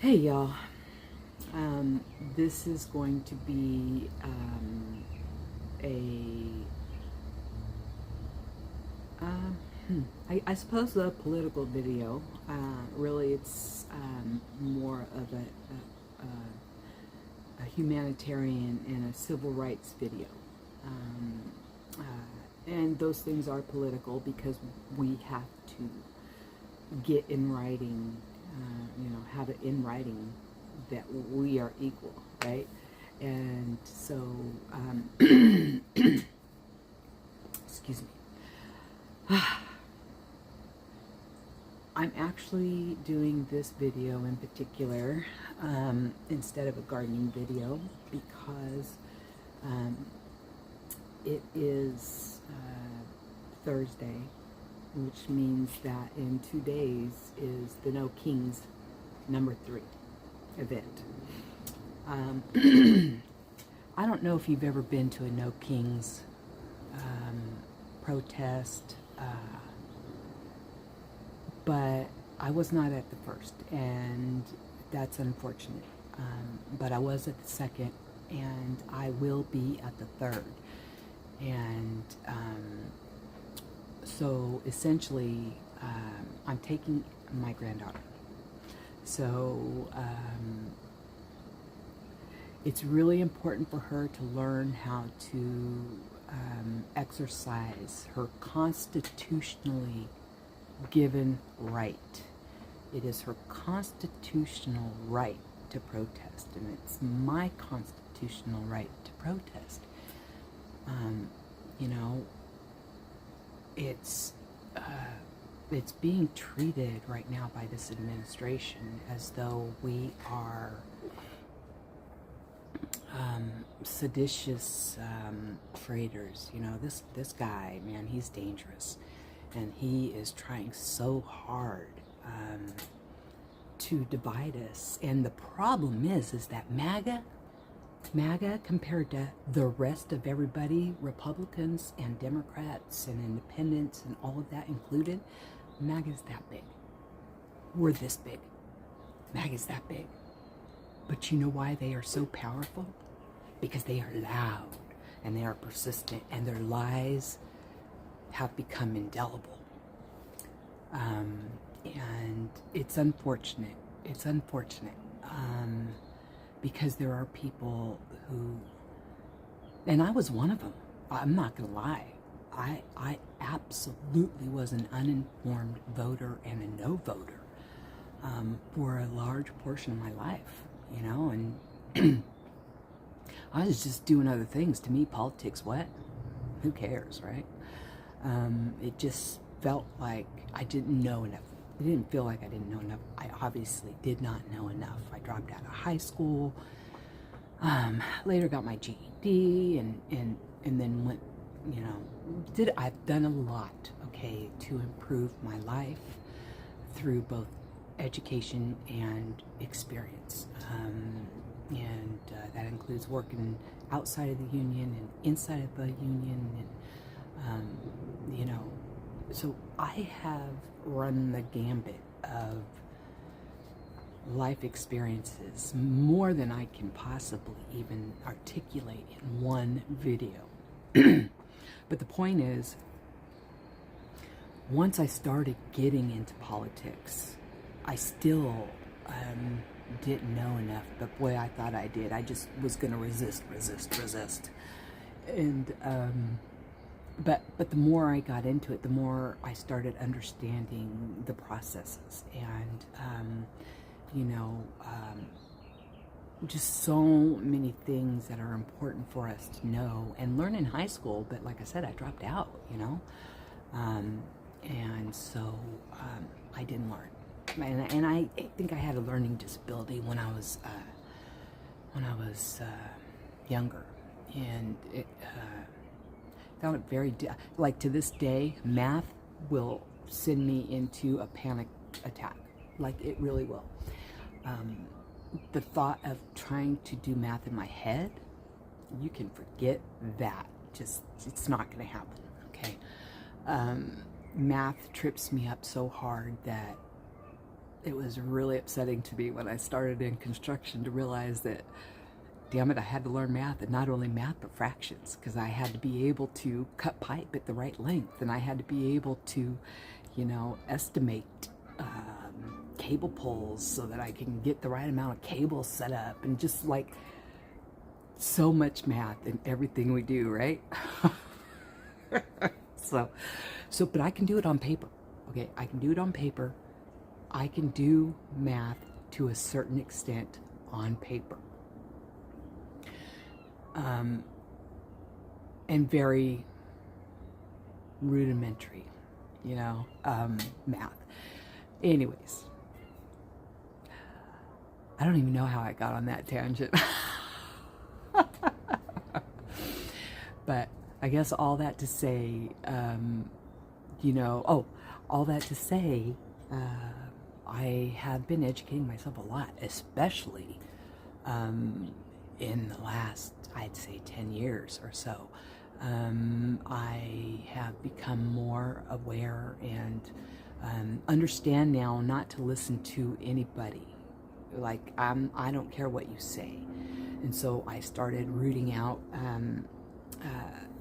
Hey y'all, this is going to be a, I suppose a political video. Really, it's more of a humanitarian and a civil rights video. Um, and those things are political because we have to get in writing, have it in writing that we are equal, right? And so, excuse me. I'm actually doing this video in particular instead of a gardening video because it is Thursday, which means that in 2 days is the No Kings #3 event. I don't know if you've ever been to a No Kings protest, but I was not at the first, and that's unfortunate. But I was at the second, and I will be at the third. And so essentially, I'm taking my granddaughter. So it's really important for her to learn how to exercise her constitutionally given right. It is her constitutional right to protest, and it's my constitutional right to protest. It's being treated right now by this administration as though we are seditious traitors. This guy, man, he's dangerous, and he is trying so hard to divide us. And the problem is that MAGA compared to the rest of everybody, Republicans and Democrats and independents and all of that included, MAGA's that big. We're this big. MAGA's that big. But you know why they are so powerful? Because they are loud and they are persistent, and their lies have become indelible. And it's unfortunate. It's unfortunate. Because there are people who, and I was one of them. I'm not going to lie. I absolutely was an uninformed voter and a no voter for a large portion of my life, and I was just doing other things. To me, politics, what? Who cares, right? It just felt like I didn't know enough. It didn't feel like I didn't know enough. I obviously did not know enough. I dropped out of high school. Later got my GED, and then went, I've done a lot, okay, to improve my life through both education and experience. And that includes working outside of the union and inside of the union, and so I have run the gambit of life experiences, more than I can possibly even articulate in one video. But the point is, once I started getting into politics, I still didn't know enough, but boy, I thought I did. I just was going to resist. And but the more I got into it, the more I started understanding the processes, and just so many things that are important for us to know and learn in high school. But like I said, I dropped out, and so I didn't learn, and I think I had a learning disability when I was younger, and it found it very like to this day, math will send me into a panic attack. Like, it really will. The thought of trying to do math in my head, you can forget that. Just, it's not going to happen, okay? Math trips me up so hard that it was really upsetting to me when I started in construction to realize that, damn it, I had to learn math, and not only math, but fractions, because I had to be able to cut pipe at the right length, and I had to be able to, estimate cable pulls so that I can get the right amount of cables set up, and just like so much math in everything we do, right? But I can do it on paper. Okay, I can do it on paper. I can do math to a certain extent on paper. And very rudimentary, math. Anyways, I don't even know how I got on that tangent. But I guess all that to say, all that to say, I have been educating myself a lot, especially in the last, I'd say, 10 years or so. I have become more aware and understand now not to listen to anybody. Like, I don't care what you say. And so I started rooting out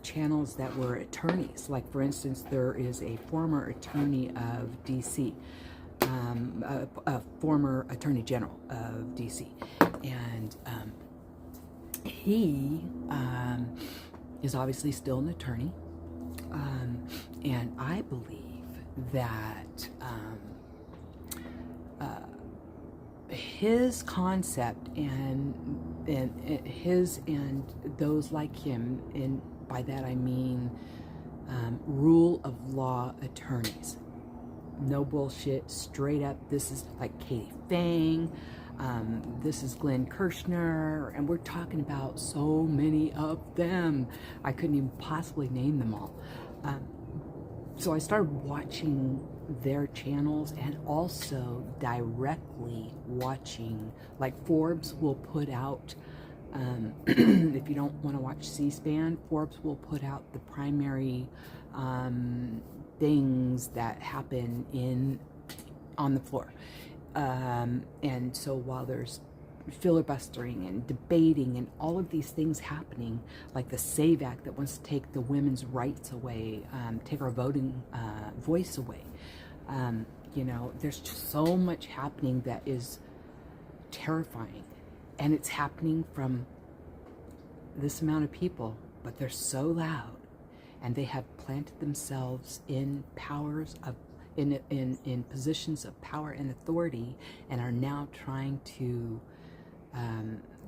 channels that were attorneys. Like, for instance, there is a former attorney of DC, a former attorney general of DC, and he is obviously still an attorney, and I believe that his concept and his and those like him, and by that I mean rule of law attorneys. No bullshit, straight up. This is like Katie Fang. This is Glenn Kirshner, and we're talking about so many of them. I couldn't even possibly name them all. So I started watching their channels, and also directly watching, like Forbes will put out, if you don't want to watch C-SPAN, Forbes will put out the primary things that happen on the floor. And so while there's filibustering and debating and all of these things happening, like the SAVE Act that wants to take the women's rights away, take our voting voice away, there's just so much happening that is terrifying. And it's happening from this amount of people, but they're so loud, and they have planted themselves in powers of in positions of power and authority, and are now trying to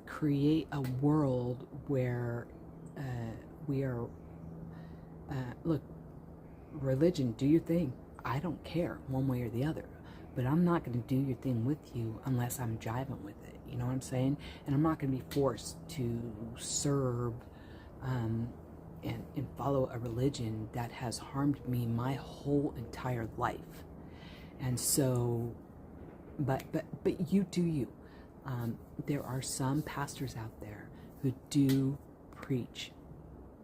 create a world where we are look, religion, do your thing. I don't care one way or the other, but I'm not going to do your thing with you unless I'm jiving with it. You know what I'm saying? And I'm not going to be forced to serve and follow a religion that has harmed me my whole entire life. And so, but you do you. There are some pastors out there who do preach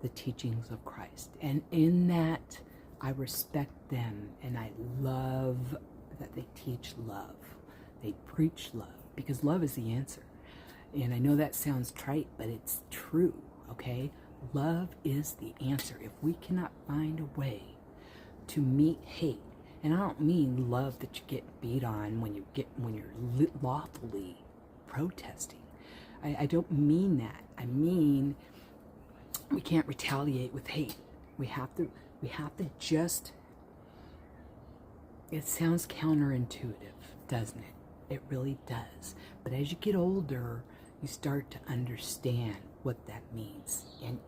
the teachings of Christ, and in that I respect them, and I love that they teach love. They preach love, because love is the answer. And I know that sounds trite, but it's true, okay? Love is the answer. If we cannot find a way to meet hate, and I don't mean love that you get beat on when you're lawfully protesting. I don't mean that. I mean, we can't retaliate with hate. We have to just, it sounds counterintuitive, doesn't it? It really does. But as you get older, you start to understand what that means. And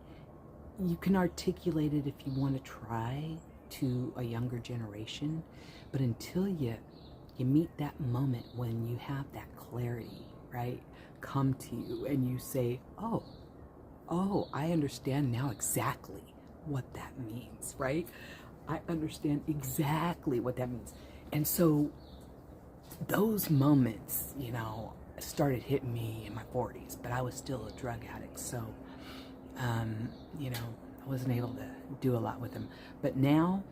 you can articulate it if you want to try to a younger generation. But until you meet that moment when you have that clarity, right, come to you, and you say, oh, I understand now exactly what that means, right? I understand exactly what that means. And so those moments, started hitting me in my 40s, but I was still a drug addict. So, I wasn't able to do a lot with them. But now,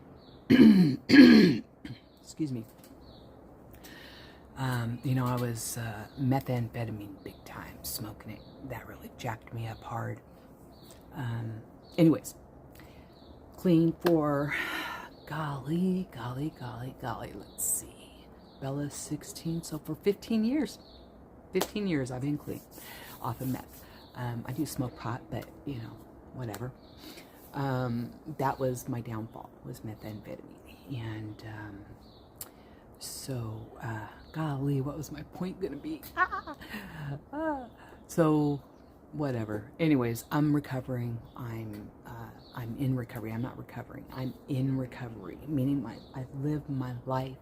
excuse me, I was methamphetamine big time, smoking it. That really jacked me up hard. Anyways, clean for, golly, let's see. Bella's 16, so for 15 years. 15 years I've been clean off of meth. I do smoke pot, but, whatever. That was my downfall, was methamphetamine. And so, golly, what was my point going to be? So, whatever. Anyways, I'm recovering. I'm in recovery. I'm not recovering. I'm in recovery, meaning I've lived my life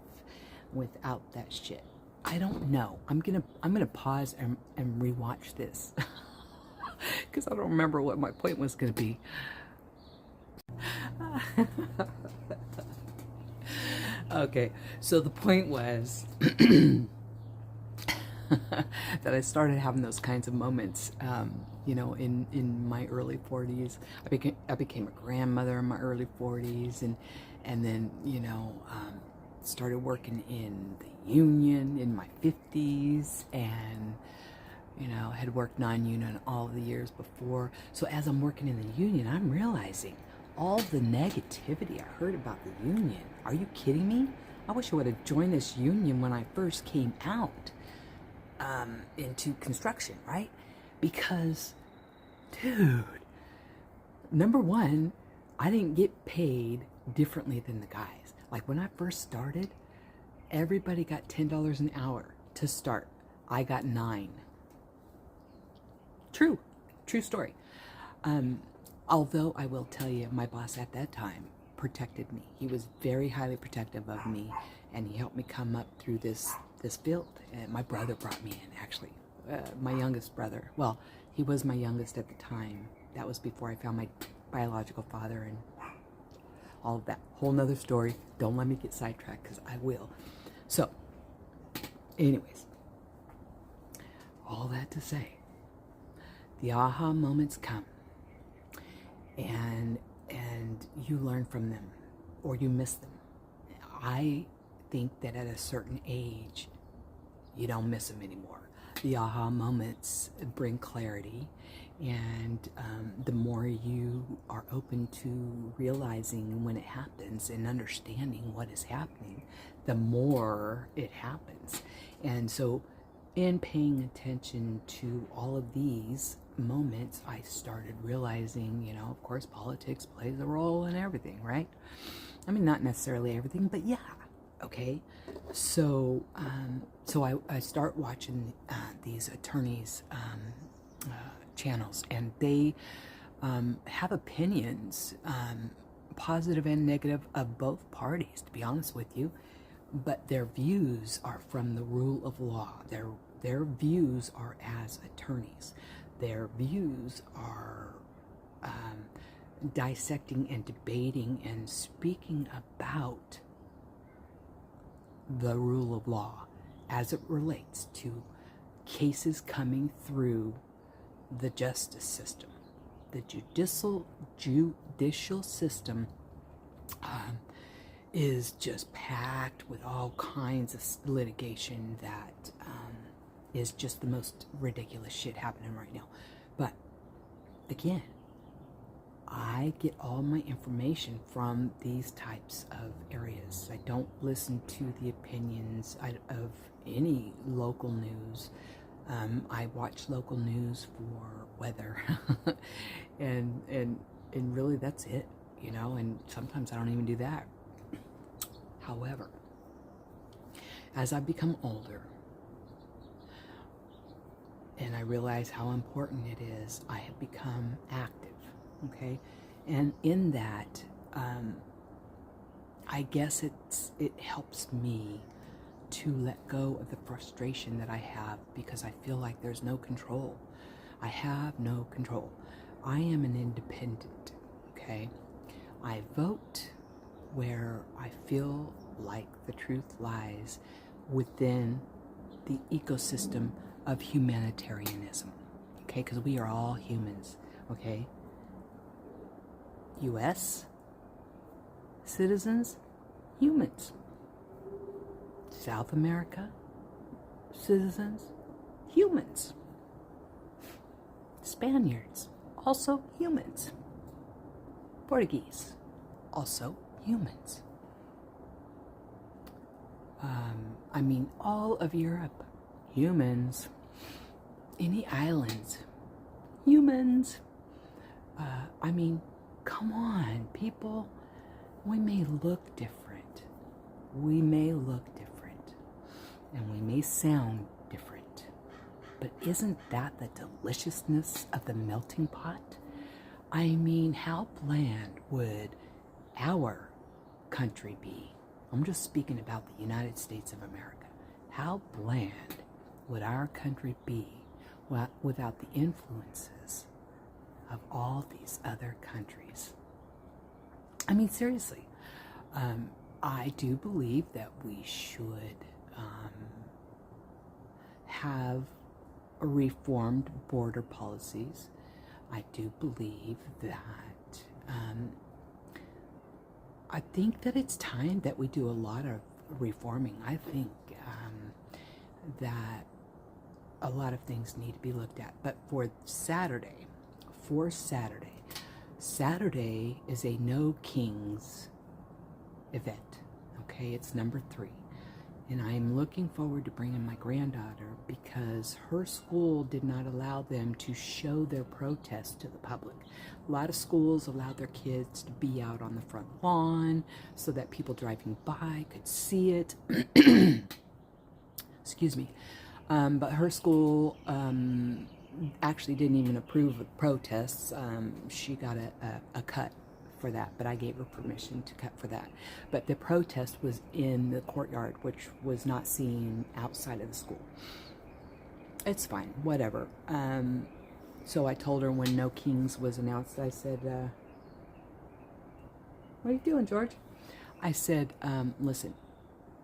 without that shit. I don't know. I'm gonna pause and rewatch this because I don't remember what my point was gonna be. Okay, so the point was that I started having those kinds of moments, in my early 40s. I became a grandmother in my early 40s, and then started working in the union in my 50s, and had worked non-union all the years before. So as I'm working in the union, I'm realizing all the negativity I heard about the union. Are you kidding me? I wish I would have joined this union when I first came out into construction, right? Because, dude, number one, I didn't get paid differently than the guys. Like when I first started, everybody got $10 an hour to start. I got $9. True story. Although I will tell you, my boss at that time protected me. He was very highly protective of me, and he helped me come up through this field. And my brother brought me in, actually. My youngest brother. Well, he was my youngest at the time. That was before I found my biological father and all of that. Whole nother story. Don't let me get sidetracked, because I will. So, anyways, all that to say, the aha moments come, and you learn from them, or you miss them. I think that at a certain age, you don't miss them anymore. The aha moments bring clarity, and the more you are open to realizing when it happens and understanding what is happening, the more it happens. And so in paying attention to all of these moments, I started realizing, of course, politics plays a role in everything, right? I mean, not necessarily everything, but yeah. Okay, so I start watching these attorneys' channels, and they have opinions, positive and negative, of both parties, to be honest with you, but their views are from the rule of law. Their views are as attorneys. Their views are dissecting and debating and speaking about the rule of law as it relates to cases coming through the justice system. The judicial system is just packed with all kinds of litigation that is just the most ridiculous shit happening right now. But again, I get all my information from these types of areas. I don't listen to the opinions of any local news. I watch local news for weather, and really that's it, and sometimes I don't even do that. However, as I become older and I realize how important it is, I have become active. Okay, and in that, I guess it helps me to let go of the frustration that I have, because I feel like there's no control. I have no control. I am an independent. Okay, I vote where I feel like the truth lies within the ecosystem of humanitarianism. Okay, because we are all humans. Okay. U.S. citizens, humans. South America, citizens, humans. Spaniards, also humans. Portuguese, also humans. I mean, all of Europe, humans. Any islands, humans. I mean, come on, people. We may look different. We may look different. And we may sound different. But isn't that the deliciousness of the melting pot? I mean, how bland would our country be? I'm just speaking about the United States of America. How bland would our country be without the influences of all these other countries? I mean, seriously, I do believe that we should have reformed border policies. I do believe that I think that it's time that we do a lot of reforming. I think that a lot of things need to be looked at. But for Saturday is a No Kings event. Okay, it's number 3. And I'm looking forward to bringing my granddaughter because her school did not allow them to show their protest to the public. A lot of schools allowed their kids to be out on the front lawn so that people driving by could see it. Excuse me. But her school actually didn't even approve of protests. She got a cut for that, but I gave her permission to cut for that. But the protest was in the courtyard, which was not seen outside of the school. It's fine, whatever. So I told her when No Kings was announced, I said, what are you doing, George? I said, listen,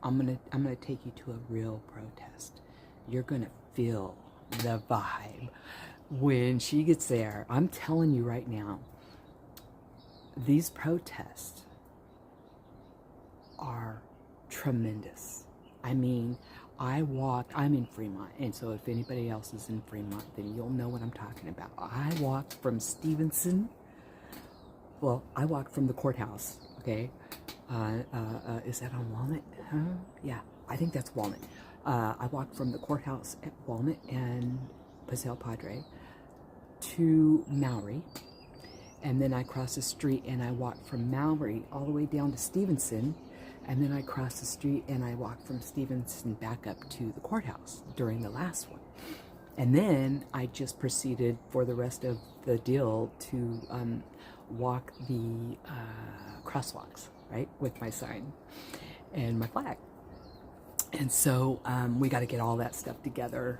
I'm gonna take you to a real protest. You're gonna feel the vibe when she gets there. I'm telling you right now, these protests are tremendous. I mean, I'm in Fremont, and so if anybody else is in Fremont, then you'll know what I'm talking about. I walked from Stevenson. Well, I walked from the courthouse, okay? Is that on Walnut? Huh? Yeah, I think that's Walnut. I walked from the courthouse at Walnut and Paseo Padre to Maury. And then I crossed the street and I walked from Maury all the way down to Stevenson. And then I crossed the street and I walked from Stevenson back up to the courthouse during the last one. And then I just proceeded for the rest of the deal to walk the crosswalks, right, with my sign and my flag. And so we got to get all that stuff together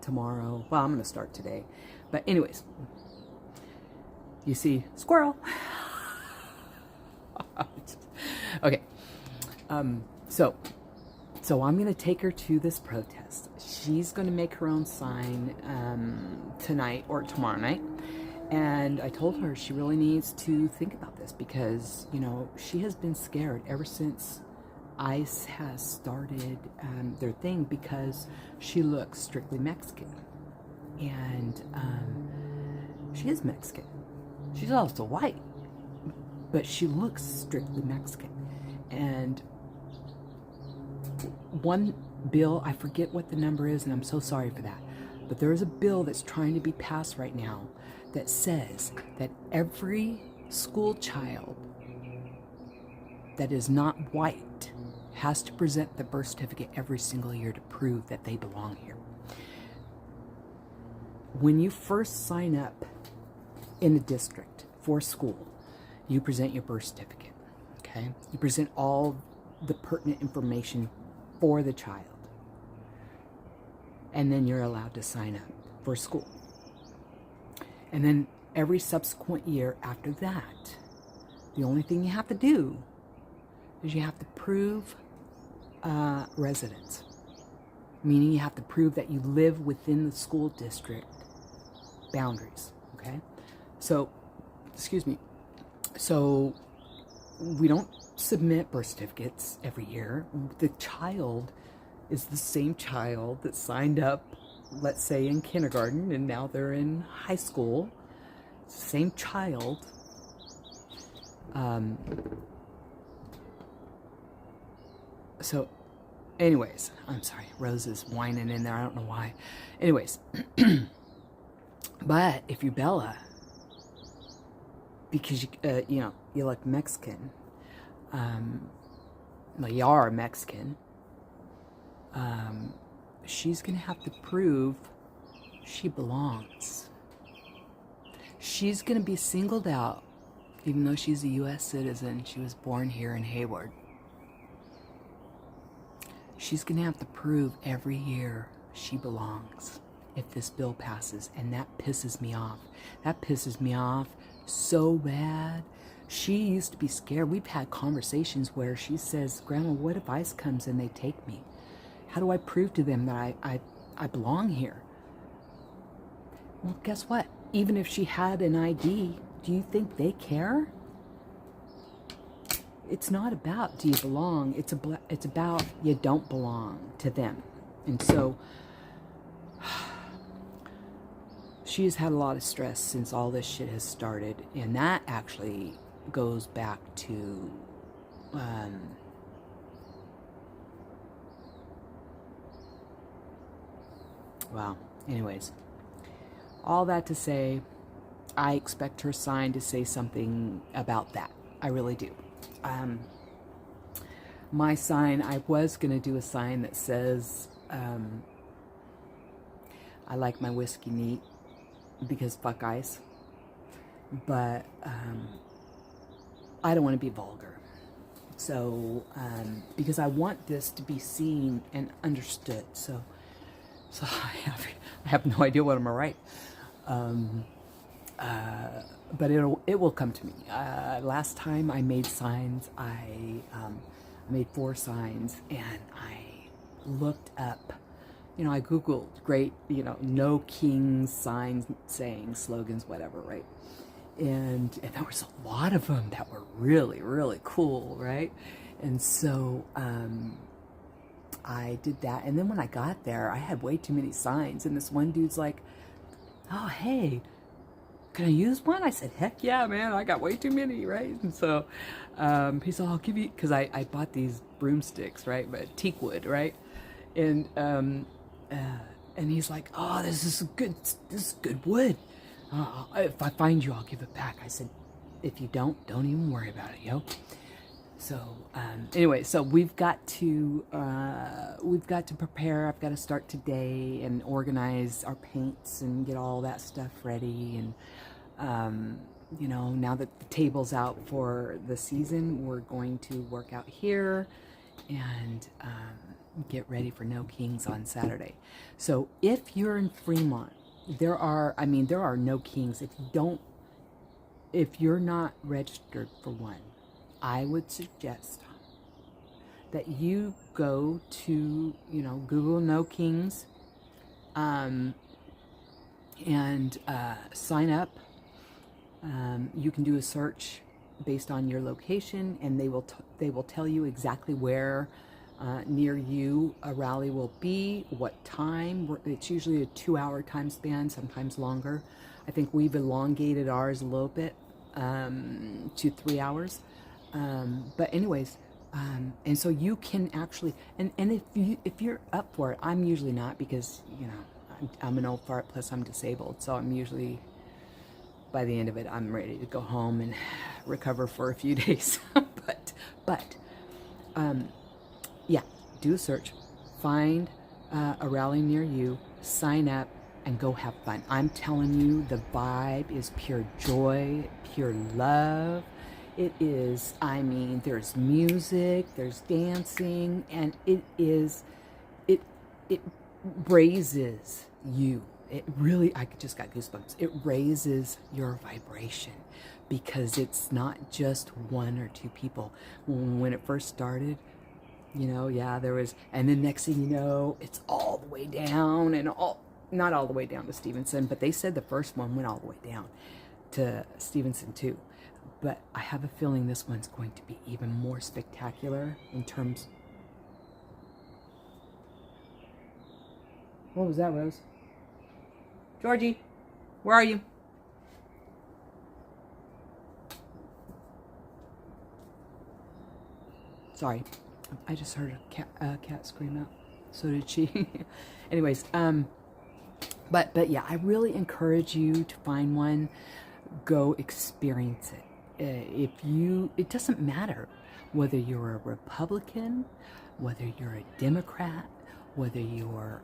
tomorrow. Well, I'm going to start today. But anyways, you see, squirrel. Okay. So I'm going to take her to this protest. She's going to make her own sign tonight or tomorrow night. And I told her she really needs to think about this because, you know, she has been scared ever since ICE has started their thing because she looks strictly Mexican. And she is Mexican. She's also white, but she looks strictly Mexican. And one bill, I forget what the number is, and I'm so sorry for that, but there is a bill that's trying to be passed right now that says that every school child that is not white has to present the birth certificate every single year to prove that they belong here. When you first sign up in a district for school, you present your birth certificate, okay? You present all the pertinent information for the child. And then you're allowed to sign up for school. And then every subsequent year after that, the only thing you have to do is you have to prove residence. Meaning you have to prove that you live within the school district boundaries, okay? So, excuse me. So, we don't submit birth certificates every year. The child is the same child that signed up, let's say in kindergarten, and now they're in high school. It's the same child. So anyways, I'm sorry, Rose is whining in there, I don't know why. Anyways, but if you're Bella, because you look Mexican, well, you are Mexican, she's gonna have to prove she belongs. She's gonna be singled out, even though she's a U.S. citizen. She was born here in Hayward. She's gonna have to prove every year she belongs if this bill passes, and that pisses me off. That pisses me off so bad. She used to be scared. We've had conversations where she says, Grandma, what if ICE comes and they take me? How do I prove to them that I belong here? Well, guess what? Even if she had an ID, do you think they care? It's not about do you belong. It's about you don't belong to them. And so she has had a lot of stress since all this shit has started. And that actually goes back to wow. Anyways, all that to say, I expect her sign to say something about that. I really do. My sign, I was going to do a sign that says, I like my whiskey neat because fuck ICE. But I don't want to be vulgar. So, because I want this to be seen and understood. So I have no idea what I'm going to write. But it will come to me. Last time I made signs, I made 4 signs, and I looked up, I Googled great, no kings signs, sayings, slogans, whatever, right? And there was a lot of them that were really, really cool, right? And so I did that. And then when I got there, I had way too many signs. And this one dude's like, oh, hey, can I use one? I said, heck yeah, man, I got way too many, right? And so he said, I'll give you, because I bought these broomsticks, right, but teak wood, right? And he's like, oh, this is good wood. If I find you, I'll give it back. I said, if you don't even worry about it, yo. So anyway, so we've got to prepare. I've got to start today and organize our paints and get all that stuff ready. And now that the table's out for the season, we're going to work out here and get ready for No Kings on Saturday. So if you're in Fremont, there are No Kings. If you're not registered for one, I would suggest that you go to, Google No Kings, and sign up. You can do a search based on your location, and they will tell you exactly where near you a rally will be, what time. It's usually a 2-hour time span, sometimes longer. I think we've elongated ours a little bit to 3 hours. But anyways, and so you can actually, and if you're up for it, I'm usually not, because I'm an old fart, plus I'm disabled, so I'm usually, by the end of it, I'm ready to go home and recover for a few days. but yeah, do a search, find a rally near you, sign up, and go have fun. I'm telling you, the vibe is pure joy, pure love. It is, there's music, there's dancing, and it raises you. It really, I just got goosebumps. It raises your vibration, because it's not just 1 or 2 people. When it first started, there was, and then next thing you know, it's all the way down, and not all the way down to Stevenson, but they said the first one went all the way down to Stevenson too. But I have a feeling this one's going to be even more spectacular in terms. What was that, Rose? Georgie, where are you? Sorry, I just heard a cat scream out. So did she. Anyways, but yeah, I really encourage you to find one. Go experience it. It doesn't matter whether you're a Republican, whether you're a Democrat, whether you're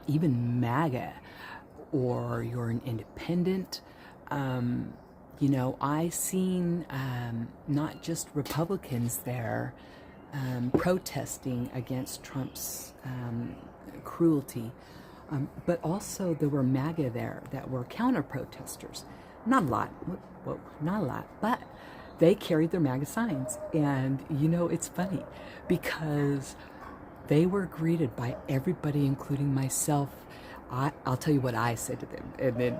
even MAGA, or you're an independent. You know, I seen not just Republicans there protesting against Trump's cruelty, but also there were MAGA there that were counter-protesters. Not a lot, well, not a lot, but they carried their MAGA signs. And, you know, it's funny because they were greeted by everybody, including myself. I'll tell you what I said to them. And then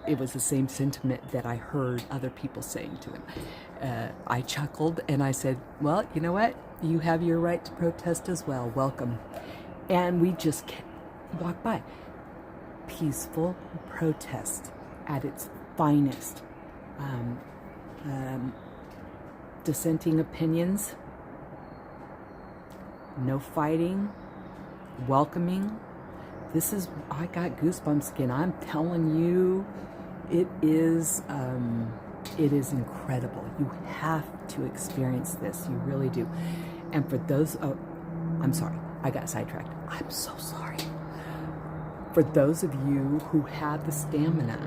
it was the same sentiment that I heard other people saying to them. I chuckled and I said, well, you know what? You have your right to protest as well. Welcome. And we just walked by. Peaceful protest at its finest. Dissenting opinions. No fighting. Welcoming. This is, I got goosebumps again. I'm telling you, it is incredible. You have to experience this. You really do. And for those, oh, I'm sorry, I got sidetracked. I'm so sorry. For those of you who have the stamina,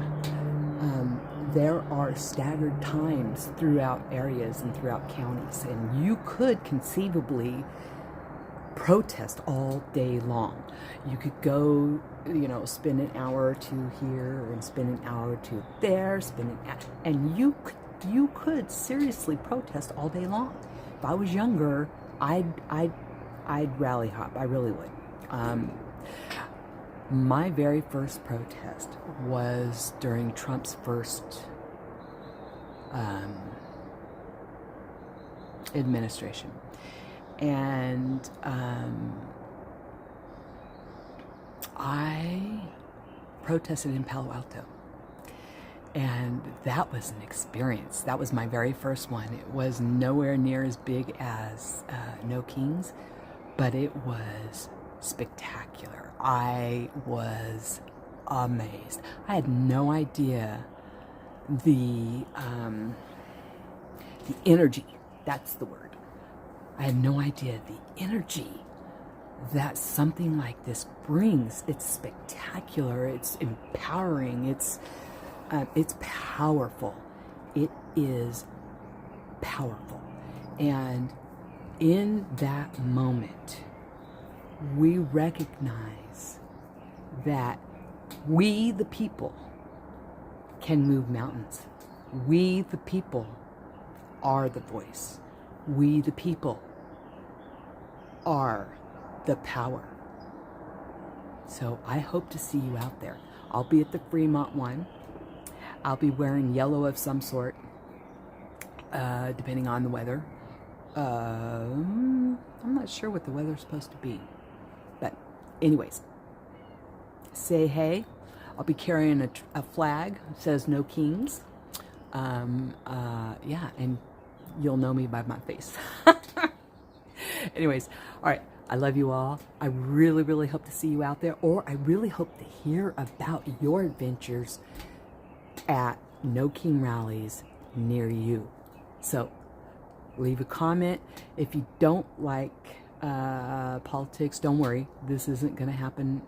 there are staggered times throughout areas and throughout counties, and you could conceivably protest all day long. You could go, you know, spend an hour or two here and spend an hour or two there, and you could seriously protest all day long. If I was younger, I'd rally hop. I really would. My very first protest was during Trump's first administration. And I protested in Palo Alto. And that was an experience. That was my very first one. It was nowhere near as big as No Kings, but it was spectacular. I was amazed. I had no idea the energy, that's the word. I had no idea the energy that something like this brings. It's spectacular. It's empowering. It's powerful. It is powerful. And in that moment, we recognize that we, the people, can move mountains. We, the people, are the voice. We, the people, are the power. So I hope to see you out there. I'll be at the Fremont one. I'll be wearing yellow of some sort, depending on the weather. I'm not sure what the weather's supposed to be. But anyways, say hey. I'll be carrying a flag that says No Kings. Yeah, and you'll know me by my face. Anyways, all right. I love you all. I really, really hope to see you out there, or I really hope to hear about your adventures at No King rallies near you. So leave a comment. If you don't like politics, don't worry. This isn't going to happen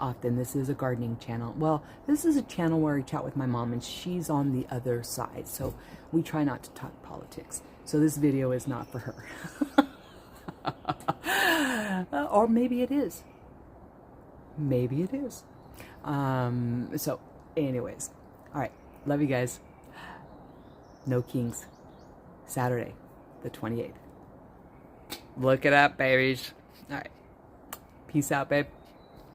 often. This is a gardening channel. Well, this is a channel where I chat with my mom, and she's on the other side. So we try not to talk politics. So this video is not for her. Or maybe it is. Maybe it is. So anyways, all right. Love you guys. No Kings. Saturday, the 28th. Look it up, babies. All right. Peace out, babe.